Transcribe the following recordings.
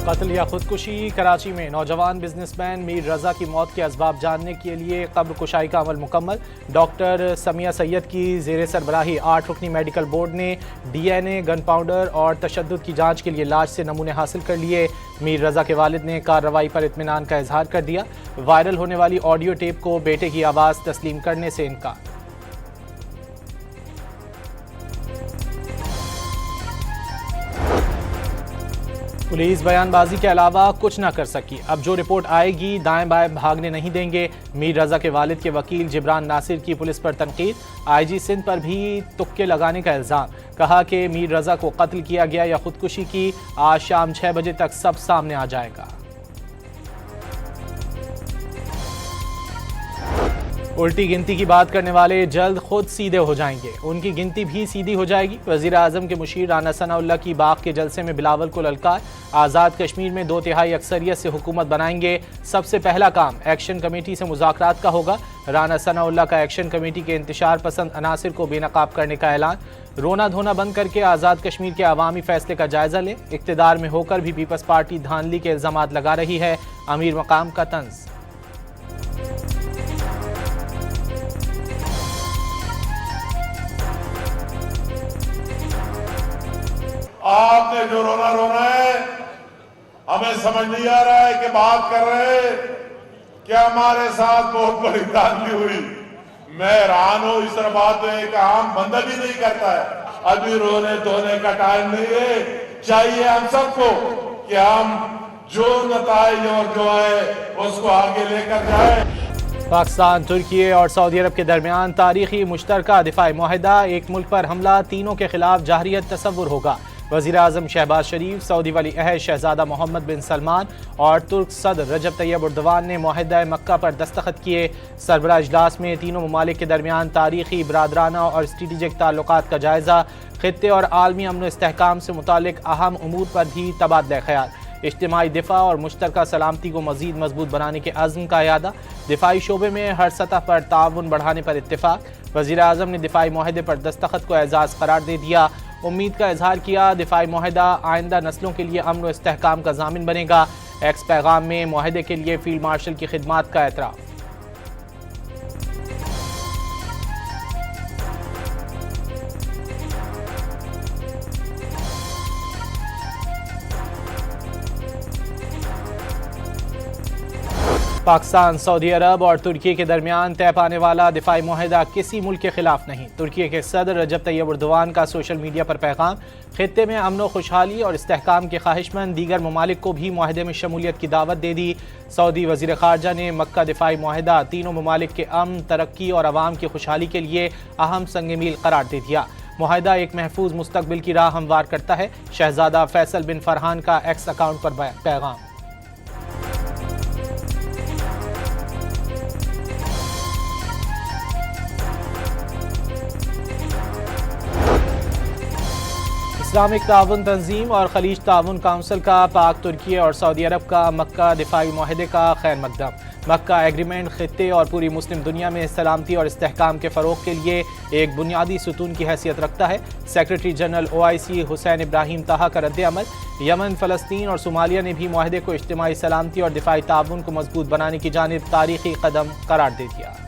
कत्ल या खुदकुशी। कराची में नौजवान बिजनेसमैन मीर रजा की मौत के असबाब जानने के लिए कब्र कुशाई का अमल मुकम्मल। डॉक्टर समिया सैयद की जेर सरबराही 8 रुकनी मेडिकल बोर्ड ने DNA, गन पाउडर और तशद्दुद की जांच के लिए लाश से नमूने हासिल कर लिए। मीर रजा के वालिद ने कार्रवाई पर इत्मीनान का इजहार कर दिया। वायरल होने वाली ऑडियो टेप को बेटे की आवाज़ तस्लीम करने से इनकार। पुलिस बयानबाजी के अलावा कुछ ना कर सकी। अब जो रिपोर्ट आएगी दाएं बाएं भागने नहीं देंगे। मीर रजा के वालिद के वकील जिब्रान नासिर की पुलिस पर तनकीद। IG सिंध पर भी तुक्के लगाने का इल्ज़ाम। कहा कि मीर रजा को कत्ल किया गया या खुदकुशी की, आज शाम 6 बजे तक सब सामने आ जाएगा। उल्टी गिनती की बात करने वाले जल्द खुद सीधे हो जाएंगे, उनकी गिनती भी सीधी हो जाएगी। वज़ीर आज़म के मुशीर राना सनाउल्लाह की बाग के जलसे में बिलावल को ललकार। आज़ाद कश्मीर में 2/3 अक्सरियत से हुकूमत बनाएंगे। सबसे पहला काम एक्शन कमेटी से मुज़ाकरात का होगा। राना सनाउल्लाह का एक्शन कमेटी के इंतशार पसंद अनासिर को बेनकाब करने का ऐलान। रोना धोना बंद करके आज़ाद कश्मीर के अवामी फैसले का जायजा ले। इक़्तिदार में होकर भी पीपल्स पार्टी धांधली के इल्ज़ामात लगा रही है। अमीर मकाम का तंज। आपने जो रोना रोना है, हमें समझ नहीं आ रहा है कि बात कर रहे हैं क्या हमारे साथ बहुत बड़ी धांधली हुई। मैं हैरान हूं, इस तरह बात तो एक आम बंदा भी नहीं करता है। अभी रोने धोने का टाइम नहीं है। चाहिए हम सबको कि हम जो नताइज और जो है उसको आगे लेकर जाए। पाकिस्तान, तुर्की और सऊदी अरब के दरमियान तारीखी मुश्तरका दिफाई मुआहदा। एक मुल्क पर हमला तीनों के खिलाफ जहरियत तसव्वुर होगा। वज़ीर आज़म शहबाज शरीफ, सऊदी वली अहद शहजादा मोहम्मद बिन सलमान और तुर्क सदर रजब तैयब उर्दवान ने मुआहदा मक्का पर दस्तखत किए। सरबराह इजलास में तीनों ममालिक के दरमियान तारीखी, बरादराना और स्ट्रेटेजिक ताल्लुकात का जायजा। खित्ते और आलमी अमन इस्तेहकाम से मुतालिक अहम उमूर पर भी तबादला ख्याल। इज्तिमाई दिफा और मुश्तरका सलामती को मज़ीद मजबूत बनाने के अज़्म का यादा। दिफाई शोबे में हर सतह पर ताउन बढ़ाने पर इत्तेफाक। वज़ीर आज़म ने दिफाई मुआहदे पर दस्तखत को एजाज़ करार दे दिया। उम्मीद का इजहार किया दिफाई मुआहदा आइंदा नस्लों के लिए अमन व इस्तेहकाम का ज़ामिन बनेगा। एक्स पैगाम में मुआहदे के लिए फील्ड मार्शल की खिदमात का एतराफ़। पाकिस्तान, सऊदी अरब और तुर्की के दरमियान तय पाने वाला दिफाई मुआहदा किसी मुल्क के खिलाफ नहीं। तुर्की के सदर रजब तैयब उर्दवान का सोशल मीडिया पर पैगाम। खित्ते में अमन खुशहाली और इस्तेहकाम के ख्वाहिशमंद दीगर ममालिक को भी मुआहदे में शमूलियत की दावत दे दी। सऊदी वज़ीर ख़ारजा ने मक्का दिफाई मुआहदा तीनों ममालिक के अमन, तरक्की और अवाम की खुशहाली के लिए अहम संग मील करार दे दिया। मुआहदा एक महफूज मुस्तकबिल की राह हमवार करता है। शहजादा फैसल बिन फरहान का एक्स अकाउंट पर पैगाम। इस्लामिक ताउन तंजीम और खलीज ताउन काउंसिल का पाक, तुर्की और सऊदी अरब का मक्का दिफाई मुआहदे का खैर मकदम। मक्का एग्रीमेंट खित्ते और पूरी मुस्लिम दुनिया में सलामती और इस्तेहकाम के फ़रोग के लिए एक बुनियादी सुतून की हैसियत रखता है। Secretary general OIC Hussain Ibrahim ताहा का रद्द अमल। यमन, फ़लस्तीन और सोमालिया ने भी मुआहदे को इज्तिमाई सलामती और दिफाई ताउन को मजबूत बनाने की जानिब तारीखी कदम करार दे दिया।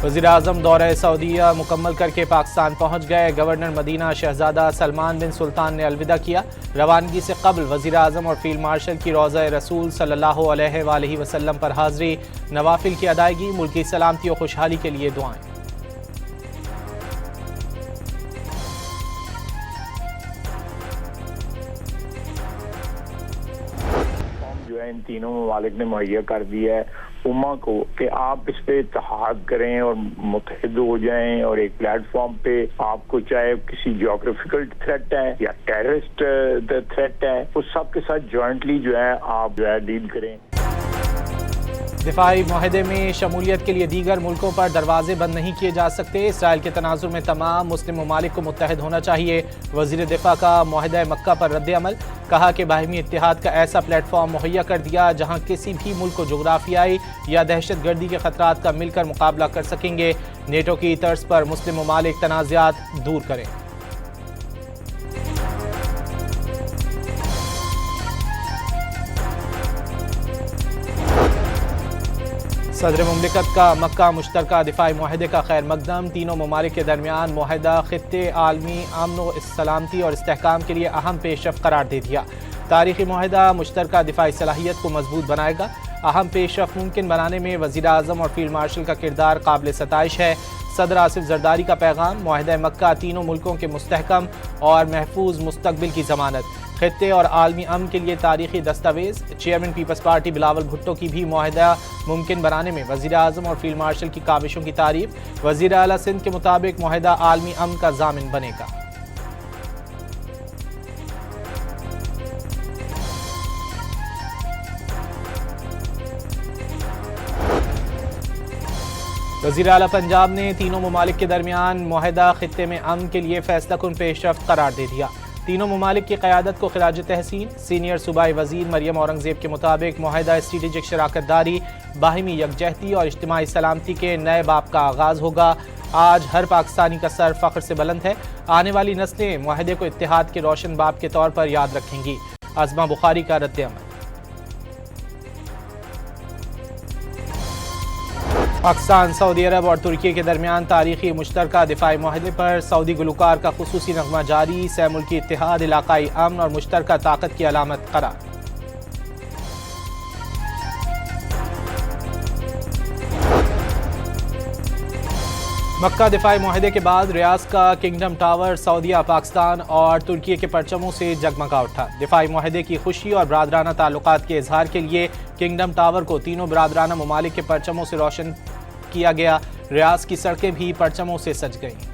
वज़ीर आज़म दौरा सऊदीया मुकम्मल करके पाकिस्तान पहुँच गए। गवर्नर मदीना शहजादा सलमान बिन सुल्तान ने अलविदा किया। रवानगी से कबल वज़ीर आज़म और फील्ड मार्शल की रोज़ा रसूल सल्लल्लाहु अलैहि वसल्लम पर हाज़री, नवाफिल की अदायगी, मुल्क की सलामती और खुशहाली के लिए दुआएं। जो है इन तीनों ममालिक ने मुहैया कर दिया है उम्मा को कि आप इस पे इत्तेहाद करें और मुत्तहिद हो जाएं और एक प्लेटफॉर्म पे आपको चाहे किसी जियोग्राफिकल थ्रेट है या टेररिस्ट थ्रेट है, उस सब के साथ जॉइंटली जो है आप जो है डील करें। दिफाई मुआहदे में शमूलियत के लिए दीगर मुल्कों पर दरवाजे बंद नहीं किए जा सकते। इसराइल के तनाजुर में तमाम मुस्लिम ममालिक को मुत्तहिद होना चाहिए। वज़ीर दिफा का मुआहदा मक्का पर रद्द अमल। कहा कि बाहिमी इत्तिहाद का ऐसा प्लेटफॉर्म मुहैया कर दिया जहाँ किसी भी मुल्क को जोग्राफियाई या दहशत गर्दी के खतरात का मिलकर मुकाबला कर सकेंगे। नेटो की तर्ज पर मुस्लिम ममालिक तनाज़ात दूर करें। सदर मुमलिकत का मक्का मुश्तरका दिफाई मुआहदे का खैर मकदम। तीनों ममालिक के दरमियान मुआहदा खित्ते आलमी अमन सलामती और इस्तेहकाम के लिए अहम पेशरफ करार दे दिया। तारीखी मुआहदा मुश्तरका दिफाई सलाहियत को मजबूत बनाएगा। अहम पेशरफ मुमकिन बनाने में वज़ीर आज़म और फील्ड मार्शल का किरदार काबिल सताइश है। सदर आसिफ जरदारी का पैगाम। मुआहदा मक्का तीनों मुल्कों के मुस्तहकम और महफूज मुस्तकबिल की जमानत। खित्ते और आलमी अमन के लिए तारीखी दस्तावेज। Chairman People's Party Bilawal Bhutto की भी मुआहदा मुमकिन बनाने में वज़ीर आज़म और फील्ड मार्शल की काविशों की तारीफ। वज़ीर आला सिंध के मुताबिक मुआहदा आलमी अमन का जामिन बनेगा। वज़ीर आला पंजाब ने तीनों ममालिक के दरमियान मुआहदा खित्ते में अमन के लिए फैसला कुन पेशरफ्त करार दे दिया। तीनों ममालिक की क़यादत को खिराज तहसीन। सीनियर सूबाई वज़ीर मरियम औरंगज़ेब के मुताबिक मुआहदा स्ट्रेटेजिक शराकत दारी, बाहिमी यकजहती और इज्तिमाई सलामती के नए बाब का आगाज़ होगा। आज हर पाकिस्तानी का सर फ़ख्र से बुलंद है। आने वाली नस्लें मुआहदे को इत्तेहाद के रोशन बाब के तौर पर याद रखेंगी। अज़मा बुखारी का रद्द अमल। पाकिस्तान, सऊदी अरब और तुर्की के दरमियान तारीखी मुश्तरका दिफाई मुआहदे पर सऊदी गुलकार का खुसूसी नगमा जारी। सह मुल्की इत्तेहाद इलाकाई अमन और मुश्तरका ताकत की अलामत करार। मक्का दिफाई मुआहदे के बाद रियाज का किंगडम टावर सऊदीया, पाकिस्तान और तुर्की के परचमों से जगमगा उठा। दिफाई मुआहदे की खुशी और बरादराना ताल्लुकात के इजहार के लिए किंगडम टावर को तीनों बरादराना ममालिक के परचमों से रोशन किया गया। रियाज की सड़कें भी परचमों से सज गईं।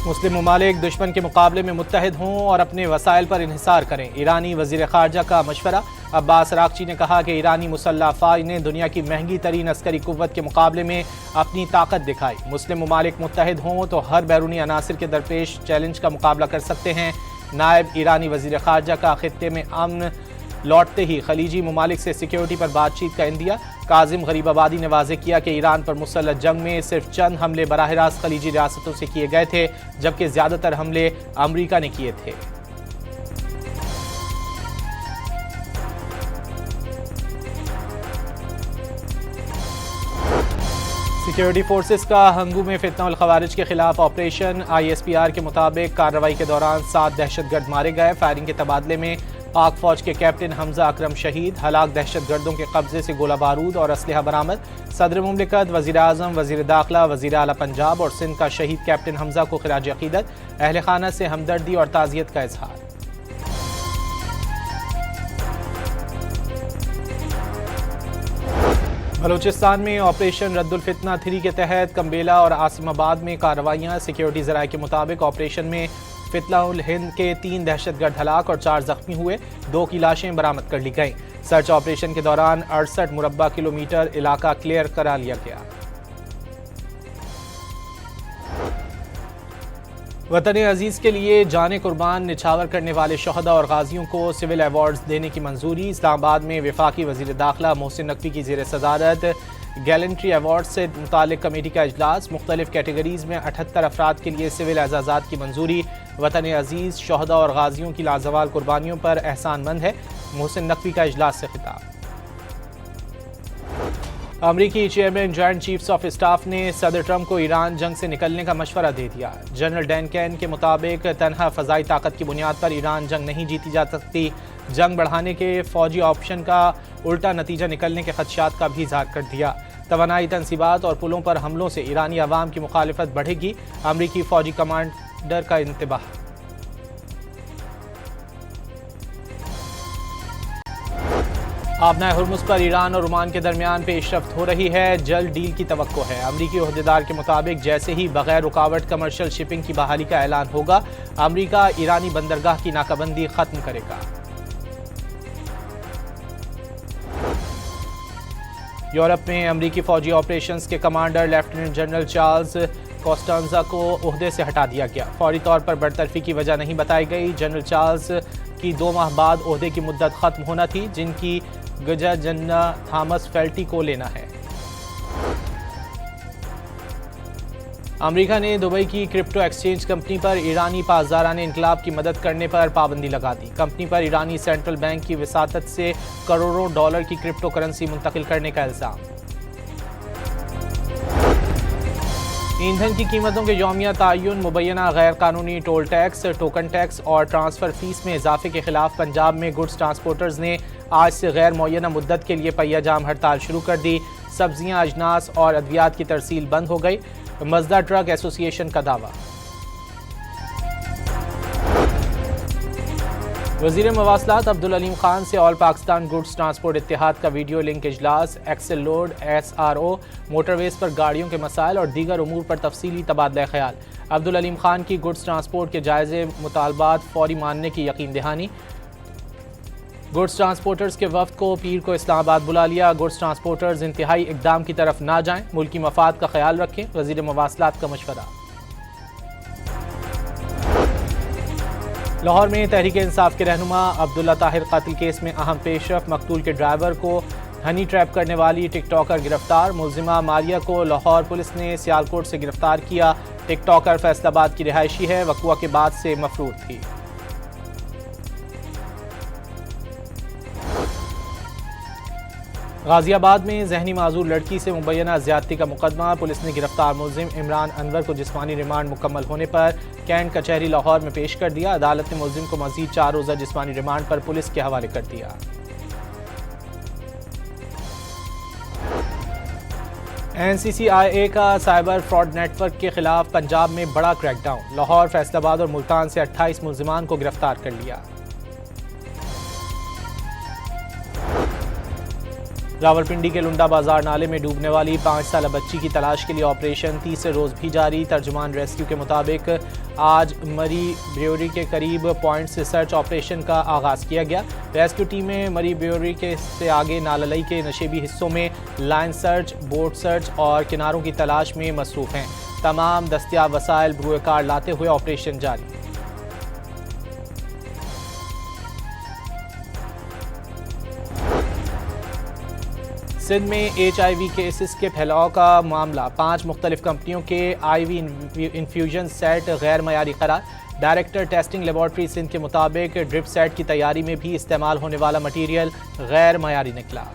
मुस्लिम ममालिक दुश्मन के मुकाबले में मुत्तहिद हों और अपने वसाइल पर इन्हिसार करें। ईरानी वज़ीर ख़ारजा का मशवरा। अब्बास अराग़ची ने कहा कि ईरानी मुसल्लह अफ़वाज ने दुनिया की महंगी तरीन अस्करी कुव्वत के मुकाबले में अपनी ताकत दिखाई। मुस्लिम ममालिक मुत्तहिद हों तो हर बैरूनी अनासिर के दरपेश चैलेंज का मुकाबला कर सकते हैं। नायब ईरानी वज़ीर ख़ारजा का खित्ते में अमन लौटते ही खलीजी ममालिक से सिक्योरिटी पर बातचीत का इंदिया। काजिम गरीबाबादी ने वाज़ेह किया कि ईरान पर मुसल्लह जंग में सिर्फ चंद हमले बराह रास्त खलीजी रियासतों से किए गए थे, जबकि ज़्यादातर हमले अमरीका ने किए थे। सिक्योरिटी फोर्सेस का हंगू में फितनउल खवारिज के खिलाफ ऑपरेशन। ISPR के मुताबिक कार्रवाई के दौरान 7 दहशतगर्द मारे गए। फायरिंग के तबादले में पाक फौज के कैप्टन हमजा अकरम शहीद। हलाक दहशतगर्दों के कब्जे से गोला बारूद और असलहा बरामद। सदर मुमलिकत, वज़ीर आज़म, वज़ीर दाखिला, वज़ीर आला पंजाब और सिंध का शहीद कैप्टन हमजा को खिराज अकीदत। अहल खाना से हमदर्दी और ताज़ियत का इजहार। बलूचिस्तान में ऑपरेशन रद्दुल फितना 3 के तहत कम्बेला और आसिमाबाद में कार्रवाइयाँ। सिक्योरिटी ज़राए के मुताबिक ऑपरेशन में फितलाउल हिंद के 3 दहशतगर्द हलाक और 4 जख्मी हुए। 2 की लाशें बरामद कर ली गईं। सर्च ऑपरेशन के दौरान 68 मुरब्बा किलोमीटर इलाका क्लियर करा लिया गया। वतन अजीज़ के लिए जाने कुर्बान निछावर करने वाले शहदा और गाजियों को सिविल अवार्ड्स देने की मंजूरी। इस्लामाबाद में वफाकी वज़ीर दाखिला मोहसिन नकवी की ज़ेर सदारत गैलेंट्री अवार्ड से मुतालिक कमेटी का इजलास। मुख्तलिफ कैटेगरीज में 78 अफराद के लिए सिविल एजाज़ात की मंजूरी। वतन अजीज़, शहदा और गाजियों की लाजवाल कुर्बानियों पर एहसानमंद है। मोहसिन नकवी का इजलास से खिताब। अमरीकी chairman joint chiefs of staff ने सदर ट्रंप को ईरान जंग से निकलने का मशवरा दे दिया। जनरल डैन कैन के मुताबिक तनहा फ़ज़ाई ताकत की बुनियाद पर ईरान जंग नहीं जीती जा सकती। जंग बढ़ाने के फौजी ऑप्शन का उल्टा नतीजा निकलने के खदशात का भी इज़हार कर दिया। तवानाई तनसीबात और पुलों पर हमलों से ईरानी अवाम की मुखालिफत बढ़ेगी। अमरीकी फौजी कमांडर का इंतबाह। आपना हुर्मुज़ पर ईरान और ओमान के दरमियान पेशरफ्त हो रही है, जल्द डील की तवक्को है। अमरीकी ओहदेदार के मुताबिक जैसे ही बगैर रुकावट कमर्शियल शिपिंग की बहाली का ऐलान होगा, अमरीका ईरानी बंदरगाह की नाकाबंदी खत्म करेगा। यूरोप में अमरीकी फौजी ऑपरेशंस के कमांडर लेफ्टिनेंट जनरल चार्ल्स कोस्टांजा को ओहदे से हटा दिया गया। फौरी तौर पर बरतरफी की वजह नहीं बताई गई। जनरल चार्ल्स की 2 माह बाद ओहदे की मुद्दत खत्म होना थी, जिनकी गजा जन्ना थॉमस फेल्टी को लेना है। अमेरिका ने दुबई की क्रिप्टो एक्सचेंज कंपनी पर ईरानी पासदाराने इनकलाब की मदद करने पर पाबंदी लगा दी। कंपनी पर ईरानी सेंट्रल बैंक की वसातत से करोड़ों डॉलर की क्रिप्टो करेंसी मुंतकिल करने का इल्जाम। ईंधन की कीमतों के यौमिया तयन, मुबैना गैर कानूनी टोल टैक्स, टोकन टैक्स और ट्रांसफर फीस में इजाफे के खिलाफ पंजाब में गुड्स ट्रांसपोर्टर्स ने आज से गैर मुअय्यना मुद्दत के लिए पहिया जाम हड़ताल शुरू कर दी। सब्जियां, अजनास और अद्वियात की तरसील बंद हो गई। मजदा ट्रक एसोसिएशन का दावा। वज़ीर मवासलात अब्दुल अलीम खान से ऑल पाकिस्तान गुड्स ट्रांसपोर्ट इत्तेहाद का वीडियो लिंक इजलास, एक्सेल लोड, SRO, मोटरवेज पर गाड़ियों के मसाइल और दीगर उमूर पर तफसीली तबादला ख्याल। अब्दुल अलीम खान की गुड्स ट्रांसपोर्ट के जायज़े मुतालबात फौरी मानने की यकीन दहानी। गुड्स ट्रांसपोर्टर्स के वफ्द को पीर को इस्लामाबाद बुला लिया। गुड्स ट्रांसपोर्टर्स इंतहाई इकदाम की तरफ ना जाएं, मुल्की मफाद का ख्याल रखें, वज़ीर मवासलात का मशवरा। लाहौर में तहरीक इंसाफ के रहनुमा अब्दुल्ला ताहिर कातिल केस में अहम पेशरफ। मकतूल के ड्राइवर को हनी ट्रैप करने वाली टिकटॉकर गिरफ्तार। मुलजिमा मारिया को लाहौर पुलिस ने सियालकोट से गिरफ्तार किया। टिकटॉकर फैसलाबाद की रिहायशी है, वक़ुआ के बाद से मफरूर थी। गाजियाबाद में जहनी माजूर लड़की से मुबैना ज्यादती का मुकदमा। पुलिस ने गिरफ्तार मुलजिम इमरान अनवर को जिस्मानी रिमांड मुकम्मल होने पर कैंट कचहरी लाहौर में पेश कर दिया। अदालत ने मुलजिम को मजीद 4 रोज़ा जिस्मानी रिमांड पर पुलिस के हवाले कर दिया। NCCIA का साइबर फ्रॉड नेटवर्क के खिलाफ पंजाब में बड़ा क्रैकडाउन। लाहौर, फैसलाबाद और मुल्तान से 28 मुलजिमान को गिरफ्तार कर लिया। रावलपिंडी के लुंडा बाजार नाले में डूबने वाली 5 साला बच्ची की तलाश के लिए ऑपरेशन तीसरे रोज भी जारी। तर्जुमान रेस्क्यू के मुताबिक आज मरी ब्रियोरी के करीब पॉइंट से सर्च ऑपरेशन का आगाज किया गया। रेस्क्यू टीमें मरी ब्रियोरी के से आगे नाललई के नशेबी हिस्सों में लाइन सर्च, बोट सर्च और किनारों की तलाश में मसरूफ हैं। तमाम दस्तियाब वसाइल ब्रुए कार लाते हुए ऑपरेशन जारी। सिंध में HIV केसेस के फैलाव का मामला। 5 मुख्तलिफ कंपनियों के IV इन्फ्यूजन सेट गैर मयारी करार। डायरेक्टर टेस्टिंग लेबॉर्ट्री सिंध के मुताबिक ड्रिप सेट की तैयारी में भी इस्तेमाल होने वाला मटीरियल गैर मयारी निकला।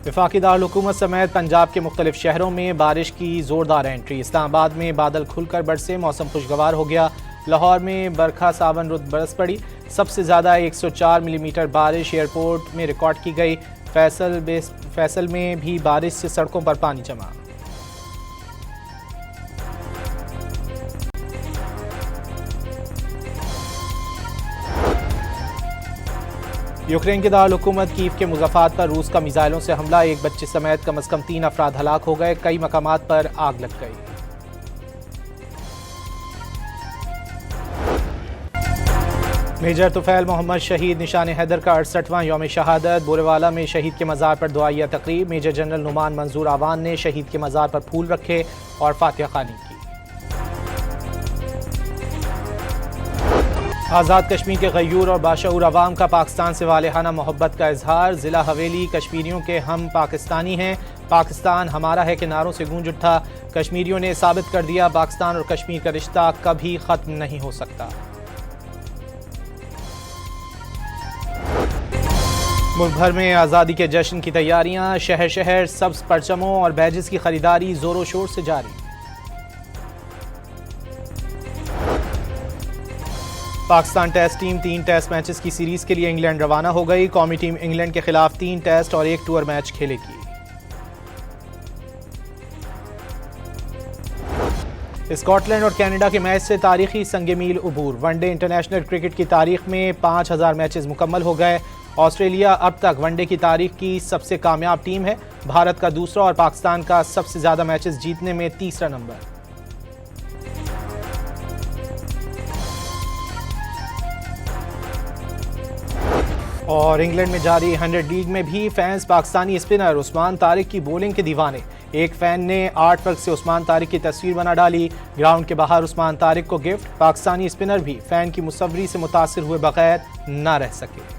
वफाकी दारुल-हुकूमत समेत पंजाब के मुख्तलिफ शहरों में बारिश की जोरदार एंट्री। इस्लामाबाद में बादल खुलकर बरसे, मौसम खुशगवार हो गया। लाहौर में बरखा सावन रुत बरस पड़ी। सबसे ज़्यादा 104 मिलीमीटर बारिश एयरपोर्ट में रिकॉर्ड की गई। फैसल में भी बारिश से सड़कों पर पानी जमा। यूक्रेन के दारुल-हुकूमत कीव के मुज़ाफ़ात पर रूस का मिसाइलों से हमला। 1 बच्चे समेत कम से कम 3 अफराद हलाक हो गए। कई मकामात पर आग लग गई। मेजर तुफैल मोहम्मद शहीद निशान हैदर का 68वां यौम शहादत। बोरेवाला में शहीद के मज़ार पर दुआइया तकरीब। मेजर जनरल नुमान मंजूर आवान ने शहीद के मज़ार पर फूल रखे और फातिहा ख़वानी की। आज़ाद कश्मीर के गयूर और बाशऊर अवाम का पाकिस्तान से वालेहाना मोहब्बत का इजहार। ज़िला हवेली कश्मीरियों के हम पाकिस्तानी हैं, पाकिस्तान हमारा है के नारों से गूंज उठा। कश्मीरियों ने साबित कर दिया पाकिस्तान और कश्मीर का रिश्ता कभी ख़त्म नहीं हो सकता। मुल्क भर में आज़ादी के जश्न की तैयारियां। शहर शहर सब्ज़ परचमों और बैजेस की खरीदारी ज़ोरों शोर से जारी। Pakistan test team 3 test matches की सीरीज के लिए इंग्लैंड रवाना हो गई। कौमी टीम इंग्लैंड के खिलाफ 3 टेस्ट और 1 टूर मैच खेलेगी। स्कॉटलैंड और कनाडा के मैच से तारीखी संग मील उबूर। वनडे इंटरनेशनल क्रिकेट की तारीख में 5000 मैचेस मुकम्मल हो गए। ऑस्ट्रेलिया अब तक वनडे की तारीख की सबसे कामयाब टीम है। भारत का दूसरा और पाकिस्तान का सबसे ज्यादा मैचेस जीतने में तीसरा नंबर। और इंग्लैंड में जारी 100 लीग में भी फैंस पाकिस्तानी स्पिनर उस्मान तारिक की बॉलिंग के दीवाने। एक फैन ने आर्ट वर्क से उस्मान तारिक की तस्वीर बना डाली। ग्राउंड के बाहर उस्मान तारिक को गिफ्ट। पाकिस्तानी स्पिनर भी फैन की मुसव्वरी से मुतासिर हुए बगैर न रह सके।